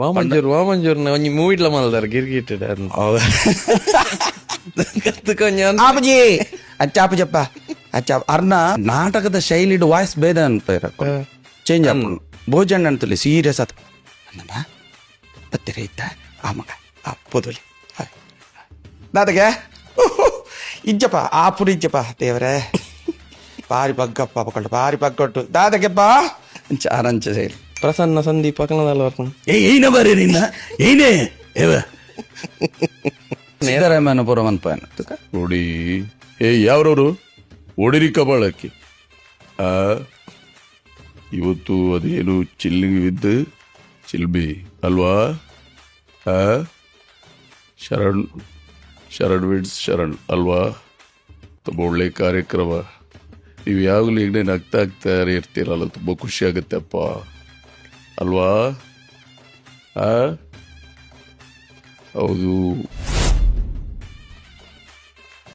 ವಾಮಂಜೂರ್ನ ಒಂಜಿ ಮೂವಿಡ್ಲ ಮಲ್ದಾರ ಗಿರ್ಗಿಟ್ಟೆ ಕತ್ಕೊಂಡ್ ಆಪಜಿ ಅಚ್ಚ ಆಪಜಪ್ಪ ಅಚ್ಚ ಅರ್ನ ನಾಟಕದ ಶೈಲಿಡ್ ವಾಯ್ಸ್ ಬೇದ ಅನ್ಪೈರ ಚೇಂಜ್ ಆಪು ಭೋಜನ ಅಂತಲಿ ಸೀರಿಯಸ್ ಆತ ಅನ್ನಮ್ಮ ಬತ್ತಿರ ಇತ್ತ ಆ ಮಗ ಆ ಪೋದಲಿ ದಾದಗೆ ಇಜ್ಜಪ್ಪ ಆಪುರ ಇಜ್ಜಪ್ಪ ದೇವರೇ ಬಾರಿ ಬಗ್ಗಪ್ಪ ಪಕೊಂಡು ಬಾರಿ ಬಗ್ಗೊಟ್ಟು ದಾದಗೆಪ್ಪ ಚಾರಂಚ ಶೈಲಿ ಪ್ರಸನ್ನ ಸಂದೀಪ್ ಪಕ್ಕಣದಲ್ಲಿ ಬರ್ತಾನೆ ಏನ ಬರ್ರಿ ನಿನ್ನ ಏನೇ ಸಿದ್ದರಾಮಯ್ಯನಪುರ ಅನ್ಪಾಯನ ನೋಡಿ ಯಾವ್ರವ್ರು ಒಡಿರಿ ಕಬಾಳಕ್ಕೆ ಇವತ್ತು ಅದೇನು ಚಿಲ್ಲಿಗಿದ್ದು ಚಿಲ್ಬಿ ಅಲ್ವಾ ಶರಣ್ ವಿಡ್ಸ್ ಶರಣ್ ಅಲ್ವಾ ತುಂಬ ಒಳ್ಳೆ ಕಾರ್ಯಕ್ರಮ. ನೀವು ಯಾವಾಗಲೂ ಈಗಲೇ ನಗ್ತಾ ಇರ್ತೀರಲ್ಲ, ತುಂಬ ಖುಷಿ ಆಗುತ್ತೆ ಅಪ್ಪ ಅಲ್ವಾ. ಹೌದು